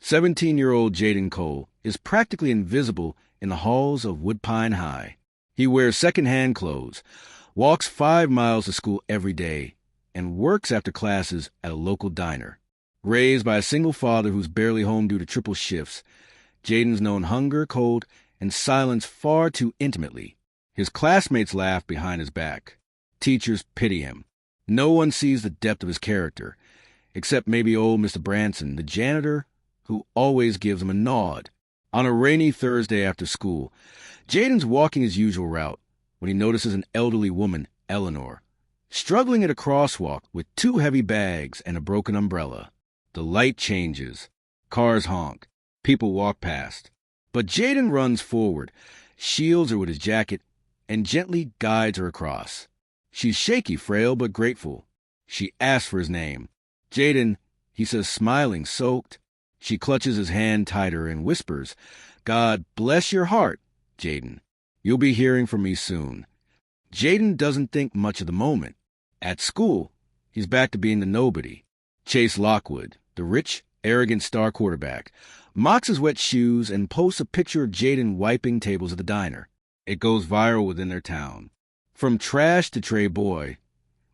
17-year-old Jayden Cole is practically invisible in the halls of Woodpine High. He wears second-hand clothes, walks 5 miles to school every day, and works after classes at a local diner. Raised by a single father who's barely home due to triple shifts, Jayden's known hunger, cold, and silence far too intimately. His classmates laugh behind his back. Teachers pity him. No one sees the depth of his character, except maybe old Mr. Branson, the janitor, who always gives him a nod. On a rainy Thursday after school, Jayden's walking his usual route when he notices an elderly woman, Eleanor, struggling at a crosswalk with 2 heavy bags and a broken umbrella. The light changes. Cars honk. People walk past. But Jayden runs forward, shields her with his jacket, and gently guides her across. She's shaky, frail, but grateful. She asks for his name. Jayden, he says, smiling, soaked. She clutches his hand tighter and whispers, "God bless your heart, Jayden. You'll be hearing from me soon." Jayden doesn't think much of the moment. At school, he's back to being the nobody. Chase Lockwood, the rich, arrogant star quarterback, mocks his wet shoes and posts a picture of Jayden wiping tables at the diner. It goes viral within their town. From trash to Trey boy,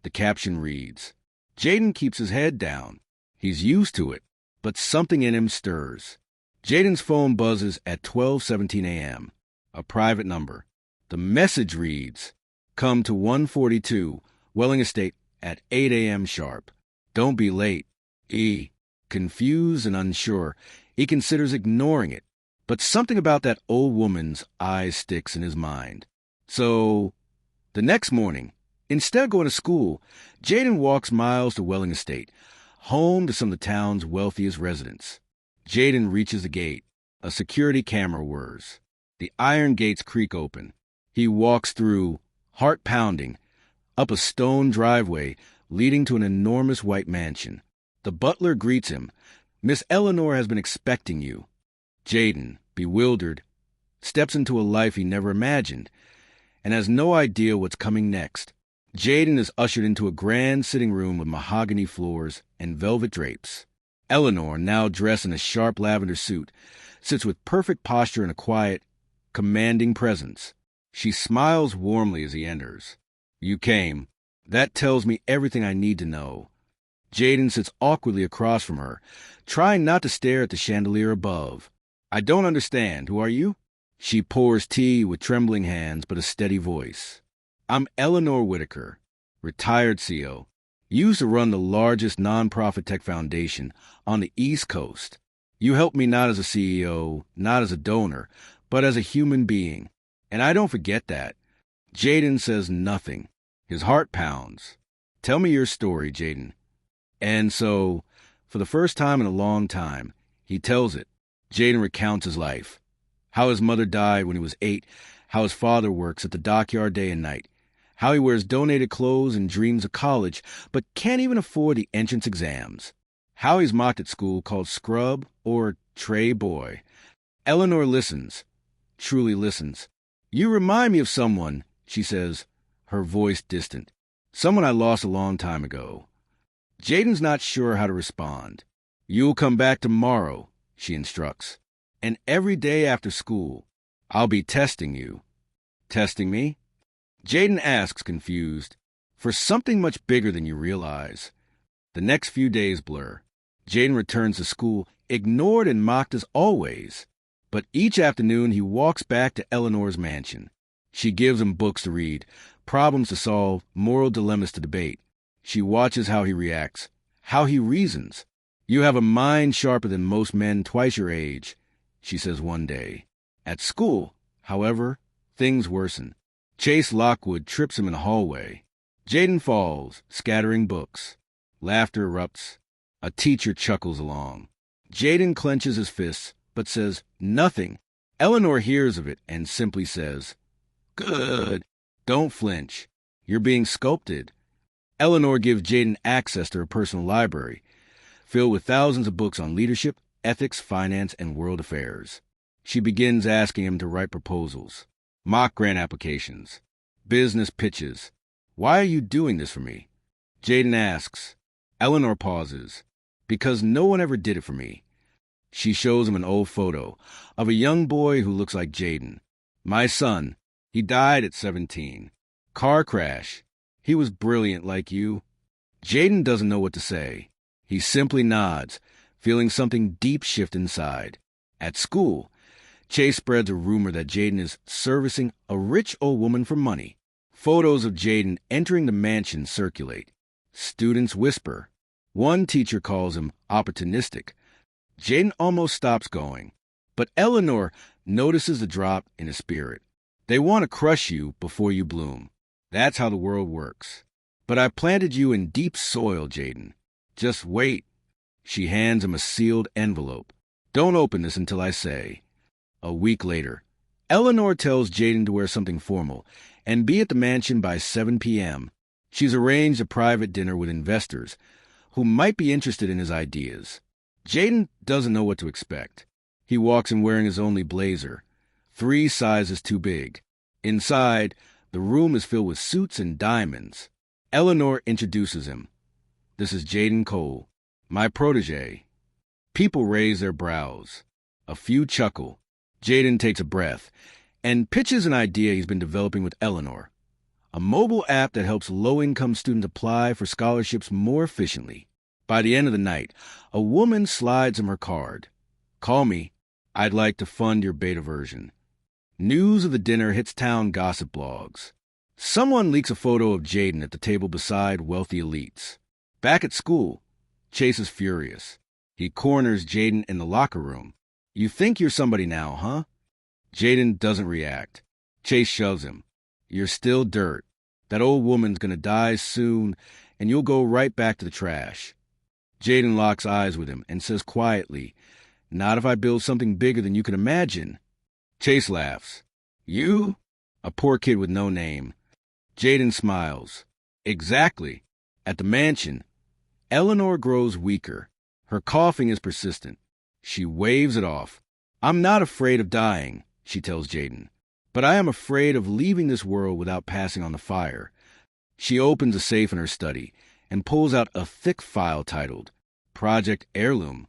the caption reads. Jayden keeps his head down. He's used to it, but something in him stirs. Jayden's phone buzzes at 12:17 a.m., a private number. The message reads, "Come to 142 Welling Estate at 8 a.m. sharp. Don't be late." Confused and unsure, he considers ignoring it, but something about that old woman's eyes sticks in his mind. So, the next morning, instead of going to school, Jayden walks miles to Welling Estate, home to some of the town's wealthiest residents. Jayden reaches the gate. A security camera whirs. The iron gates creak open. He walks through, heart pounding, up a stone driveway leading to an enormous white mansion. The butler greets him. "Miss Eleanor has been expecting you." Jayden, bewildered, steps into a life he never imagined and has no idea what's coming next. Jayden is ushered into a grand sitting room with mahogany floors and velvet drapes. Eleanor, now dressed in a sharp lavender suit, sits with perfect posture and a quiet, commanding presence. She smiles warmly as he enters. "You came. That tells me everything I need to know." Jayden sits awkwardly across from her, trying not to stare at the chandelier above. "I don't understand. Who are you?" She pours tea with trembling hands but a steady voice. "I'm Eleanor Whitaker, retired CO. Used to run the largest nonprofit tech foundation on the East Coast. You helped me not as a CEO, not as a donor, but as a human being. And I don't forget that." Jayden says nothing. His heart pounds. "Tell me your story, Jayden." And so, for the first time in a long time, he tells it. Jayden recounts his life. How his mother died when he was 8, how his father works at the dockyard day and night, how he wears donated clothes and dreams of college, but can't even afford the entrance exams, how he's mocked at school called scrub or Trey boy. Eleanor listens, truly listens. "You remind me of someone," she says, her voice distant. "Someone I lost a long time ago." Jayden's not sure how to respond. "You'll come back tomorrow," she instructs. "And every day after school, I'll be testing you." "Testing me?" Jayden asks, confused. "For something much bigger than you realize." The next few days blur. Jayden returns to school, ignored and mocked as always. But each afternoon he walks back to Eleanor's mansion. She gives him books to read, problems to solve, moral dilemmas to debate. She watches how he reacts, how he reasons. "You have a mind sharper than most men twice your age," she says one day. At school, however, things worsen. Chase Lockwood trips him in the hallway. Jayden falls, scattering books. Laughter erupts. A teacher chuckles along. Jayden clenches his fists, but says nothing. Eleanor hears of it and simply says, "Good. Don't flinch. You're being sculpted." Eleanor gives Jayden access to her personal library, filled with thousands of books on leadership, ethics, finance, and world affairs. She begins asking him to write proposals, mock grant applications, business pitches. "Why are you doing this for me?" Jayden asks. Eleanor pauses. "Because no one ever did it for me." She shows him an old photo of a young boy who looks like Jayden. My son, he died at 17. Car crash. He was brilliant like you. Jayden doesn't know what to say. He simply nods, feeling something deep shift inside. At school, Chase spreads a rumor that Jayden is servicing a rich old woman for money. Photos of Jayden entering the mansion circulate. Students whisper. One teacher calls him opportunistic. Jayden almost stops going, but Eleanor notices the drop in his spirit. They want to crush you before you bloom. That's how the world works. But I planted you in deep soil, Jayden. Just wait. She hands him a sealed envelope. Don't open this until I say. A week later, Eleanor tells Jayden to wear something formal and be at the mansion by 7 p.m. She's arranged a private dinner with investors who might be interested in his ideas. Jayden doesn't know what to expect. He walks in wearing his only blazer, 3 sizes too big. Inside, the room is filled with suits and diamonds. Eleanor introduces him. This is Jayden Cole, my protege. People raise their brows. A few chuckle. Jayden takes a breath and pitches an idea he's been developing with Eleanor. A mobile app that helps low-income students apply for scholarships more efficiently. By the end of the night, a woman slides him her card. Call me. I'd like to fund your beta version. News of the dinner hits town gossip blogs. Someone leaks a photo of Jayden at the table beside wealthy elites. Back at school, Chase is furious. He corners Jayden in the locker room. You think you're somebody now, huh? Jayden doesn't react. Chase shoves him. You're still dirt. That old woman's gonna die soon, and you'll go right back to the trash. Jayden locks eyes with him and says quietly, Not if I build something bigger than you can imagine. Chase laughs. You? A poor kid with no name. Jayden smiles. Exactly. At the mansion, Eleanor grows weaker. Her coughing is persistent. She waves it off. I'm not afraid of dying, she tells Jayden, but I am afraid of leaving this world without passing on the fire. She opens a safe in her study and pulls out a thick file titled Project Heirloom.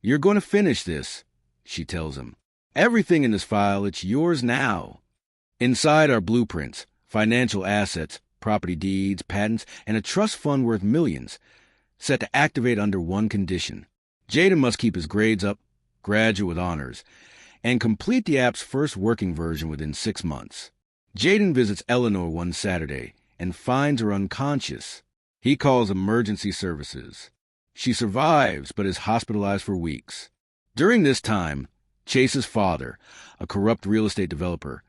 You're going to finish this, she tells him. Everything in this file, it's yours now. Inside are blueprints, financial assets, property deeds, patents, and a trust fund worth millions, set to activate under one condition. Jayden must keep his grades up, graduate with honors, and complete the app's first working version within 6 months. Jayden visits Eleanor one Saturday and finds her unconscious. He calls emergency services. She survives, but is hospitalized for weeks. During this time, Chase's father, a corrupt real estate developer,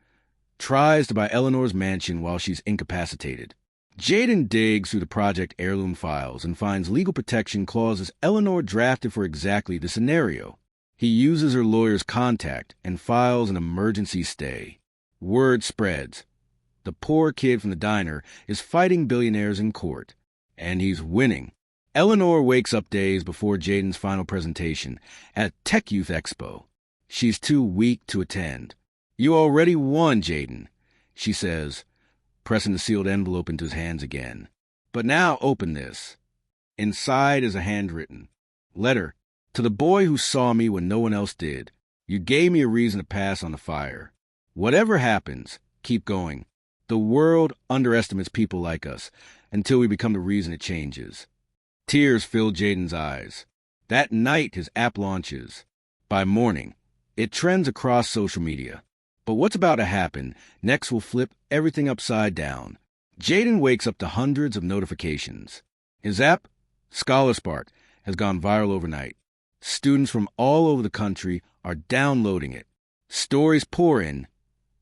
tries to buy Eleanor's mansion while she's incapacitated. Jayden digs through the Project Heirloom files and finds legal protection clauses Eleanor drafted for exactly the scenario. He uses her lawyer's contact and files an emergency stay. Word spreads. The poor kid from the diner is fighting billionaires in court, and he's winning. Eleanor wakes up days before Jayden's final presentation at Tech Youth Expo. She's too weak to attend. You already won, Jayden, she says, pressing the sealed envelope into his hands again. But now open this. Inside is a handwritten letter to the boy who saw me when no one else did. You gave me a reason to pass on the fire. Whatever happens, keep going. The world underestimates people like us until we become the reason it changes. Tears fill Jayden's eyes. That night, his app launches. By morning, it trends across social media. But what's about to happen next will flip everything upside down. Jayden wakes up to hundreds of notifications. His app, ScholarSpark, has gone viral overnight. Students from all over the country are downloading it. Stories pour in.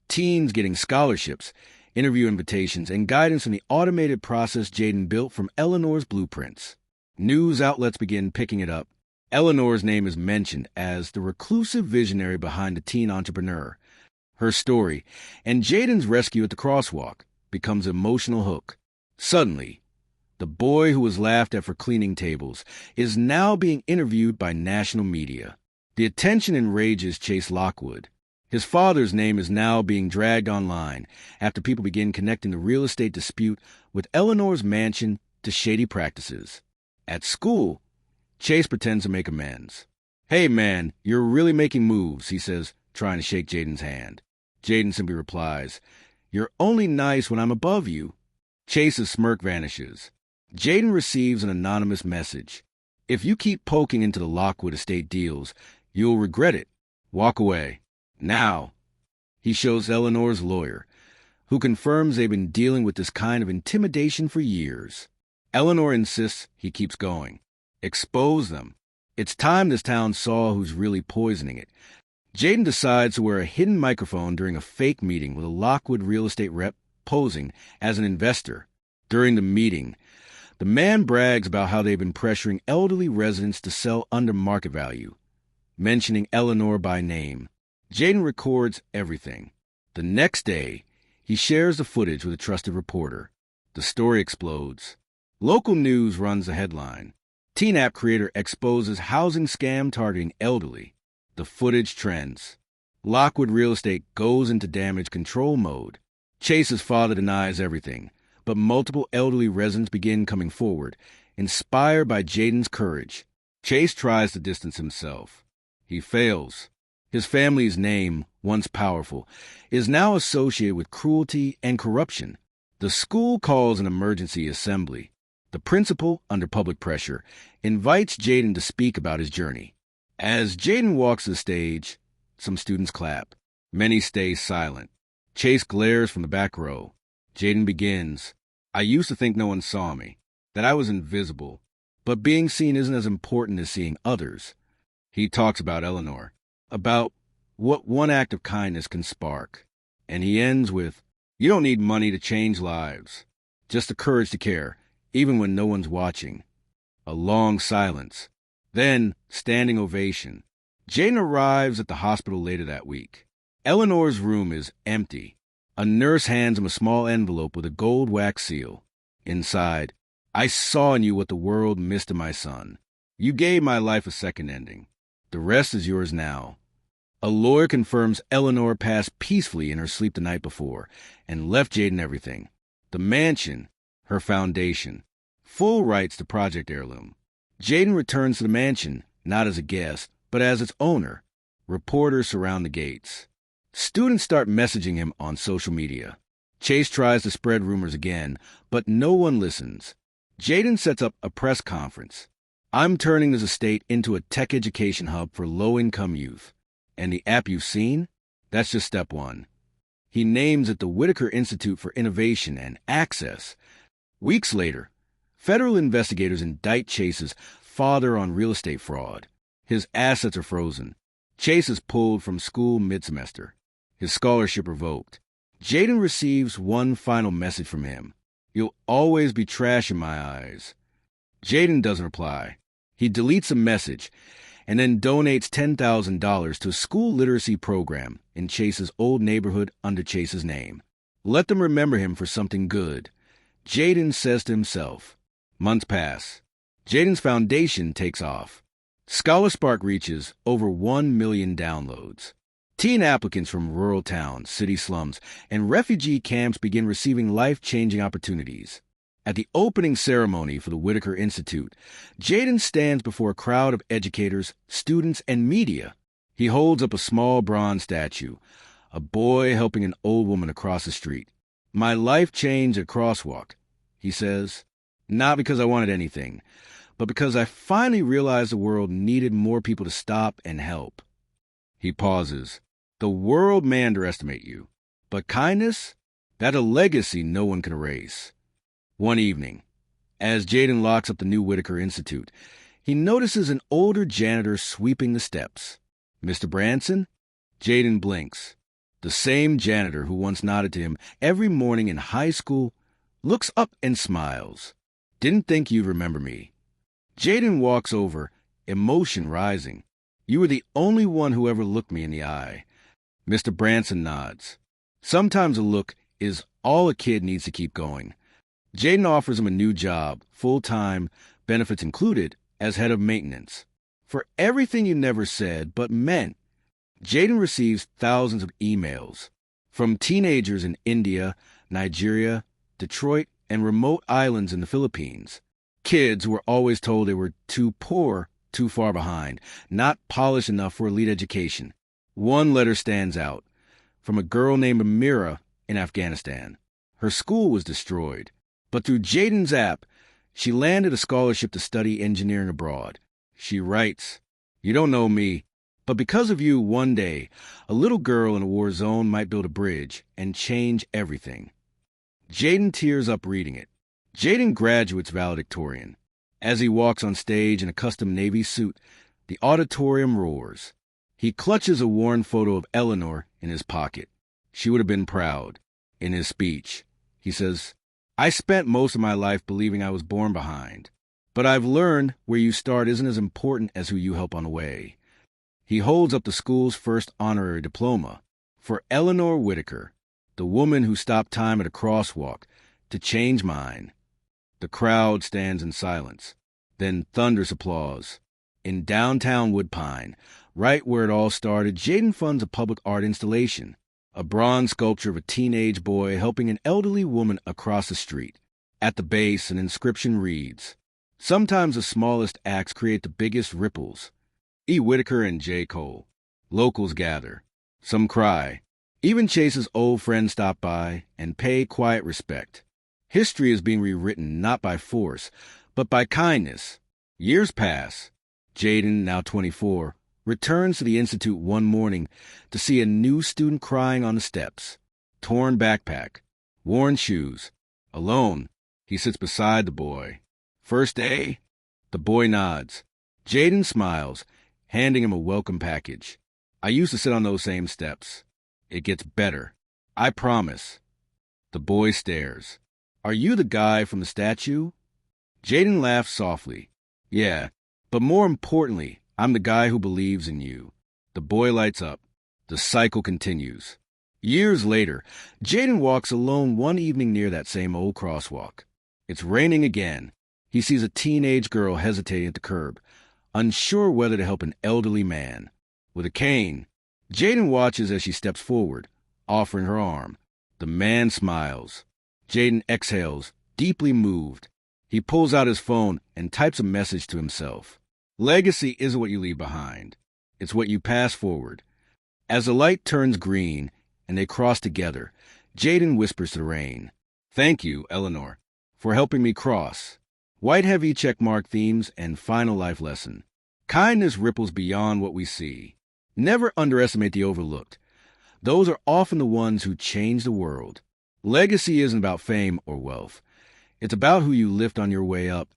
Teens getting scholarships, interview invitations, and guidance from the automated process Jayden built from Eleanor's blueprints. News outlets begin picking it up. Eleanor's name is mentioned as the reclusive visionary behind the teen entrepreneur. Her story, and Jayden's rescue at the crosswalk, becomes an emotional hook. Suddenly, the boy who was laughed at for cleaning tables is now being interviewed by national media. The attention enrages Chase Lockwood. His father's name is now being dragged online after people begin connecting the real estate dispute with Eleanor's mansion to shady practices. At school, Chase pretends to make amends. "Hey, man, you're really making moves," he says, trying to shake Jayden's hand. Jayden simply replies, "You're only nice when I'm above you." Chase's smirk vanishes. Jayden receives an anonymous message. "If you keep poking into the Lockwood estate deals, you'll regret it. Walk away. Now." He shows Eleanor's lawyer, who confirms they've been dealing with this kind of intimidation for years. Eleanor insists he keeps going. Expose them. It's time this town saw who's really poisoning it. Jayden decides to wear a hidden microphone during a fake meeting with a Lockwood real estate rep posing as an investor. During the meeting, the man brags about how they've been pressuring elderly residents to sell under market value, mentioning Eleanor by name. Jayden records everything. The next day, he shares the footage with a trusted reporter. The story explodes. Local news runs the headline. Teen app creator exposes housing scam targeting elderly. The footage trends. Lockwood real estate goes into damage control mode. Chase's father denies everything, but multiple elderly residents begin coming forward, inspired by Jayden's courage. Chase tries to distance himself. He fails. His family's name, once powerful, is now associated with cruelty and corruption. The school calls an emergency assembly. The principal, under public pressure, invites Jayden to speak about his journey. As Jayden walks the stage, some students clap. Many stay silent. Chase glares from the back row. Jayden begins, "I used to think no one saw me, that I was invisible, but being seen isn't as important as seeing others." He talks about Eleanor, about what one act of kindness can spark. And he ends with, "You don't need money to change lives, just the courage to care, even when no one's watching." A long silence. Then, standing ovation. Jayden arrives at the hospital later that week. Eleanor's room is empty. A nurse hands him a small envelope with a gold wax seal. Inside, "I saw in you what the world missed in my son. You gave my life a second ending. The rest is yours now." A lawyer confirms Eleanor passed peacefully in her sleep the night before and left Jayden everything. The mansion, her foundation, full rights to Project Heirloom. Jayden returns to the mansion, not as a guest, but as its owner. Reporters surround the gates. Students start messaging him on social media. Chase tries to spread rumors again, but no one listens. Jayden sets up a press conference. "I'm turning this estate into a tech education hub for low-income youth. And the app you've seen? That's just step one." He names it the Whitaker Institute for Innovation and Access. Weeks later, federal investigators indict Chase's father on real estate fraud. His assets are frozen. Chase is pulled from school mid-semester. His scholarship revoked. Jayden receives one final message from him. "You'll always be trash in my eyes." Jayden doesn't reply. He deletes the message and then donates $10,000 to a school literacy program in Chase's old neighborhood under Chase's name. Let them remember him for something good, Jayden says to himself. Months pass. Jayden's foundation takes off. ScholarSpark reaches over 1 million downloads. Teen applicants from rural towns, city slums, and refugee camps begin receiving life-changing opportunities. At the opening ceremony for the Whitaker Institute, Jayden stands before a crowd of educators, students, and media. He holds up a small bronze statue, a boy helping an old woman across the street. "My life changed at crosswalk," he says, "not because I wanted anything, but because I finally realized the world needed more people to stop and help." He pauses. "The world may underestimate you, but kindness, that's a legacy no one can erase." One evening, as Jayden locks up the new Whitaker Institute, he notices an older janitor sweeping the steps. "Mr. Branson?" Jayden blinks. The same janitor who once nodded to him every morning in high school looks up and smiles. "Didn't think you'd remember me." Jayden walks over, emotion rising. "You were the only one who ever looked me in the eye." Mr. Branson nods. Sometimes a look is all a kid needs to keep going. Jayden offers him a new job, full-time, benefits included, as head of maintenance. For everything you never said but meant, Jayden receives thousands of emails from teenagers in India, Nigeria, Detroit, and remote islands in the Philippines. Kids who were always told they were too poor too far behind, not polished enough for elite education. One letter stands out, from a girl named Amira in Afghanistan. Her school was destroyed, but through Jayden's app, she landed a scholarship to study engineering abroad. She writes, "You don't know me, but because of you, one day, a little girl in a war zone might build a bridge and change everything." Jayden tears up reading it. Jayden graduates valedictorian. As he walks on stage in a custom Navy suit, the auditorium roars. He clutches a worn photo of Eleanor in his pocket. She would have been proud. In his speech, he says, "I spent most of my life believing I was born behind, but I've learned where you start isn't as important as who you help on the way." He holds up the school's first honorary diploma for Eleanor Whitaker, the woman who stopped time at a crosswalk to change mine. The crowd stands in silence, then thunderous applause. In downtown Woodpine, right where it all started, Jayden funds a public art installation, a bronze sculpture of a teenage boy helping an elderly woman across the street. At the base, an inscription reads, "Sometimes the smallest acts create the biggest ripples. E. Whitaker and J. Cole." Locals gather. Some cry. Even Chase's old friends stop by and pay quiet respect. History is being rewritten not by force, but by kindness. Years pass. Jayden, now 24, returns to the Institute one morning to see a new student crying on the steps. Torn backpack, worn shoes. Alone, he sits beside the boy. "First day?" The boy nods. Jayden smiles, handing him a welcome package. "I used to sit on those same steps. It gets better. I promise." The boy stares. "Are you the guy from the statue?" Jayden laughs softly. "Yeah, but more importantly, I'm the guy who believes in you." The boy lights up. The cycle continues. Years later, Jayden walks alone one evening near that same old crosswalk. It's raining again. He sees a teenage girl hesitating at the curb, unsure whether to help an elderly man. With a cane, Jayden watches as she steps forward, offering her arm. The man smiles. Jayden exhales, deeply moved. He pulls out his phone and types a message to himself. Legacy isn't what you leave behind. It's what you pass forward. As the light turns green and they cross together, Jayden whispers to the rain, "Thank you, Eleanor, for helping me cross." White heavy checkmark themes and final life lesson. Kindness ripples beyond what we see. Never underestimate the overlooked. Those are often the ones who change the world. Legacy isn't about fame or wealth. It's about who you lift on your way up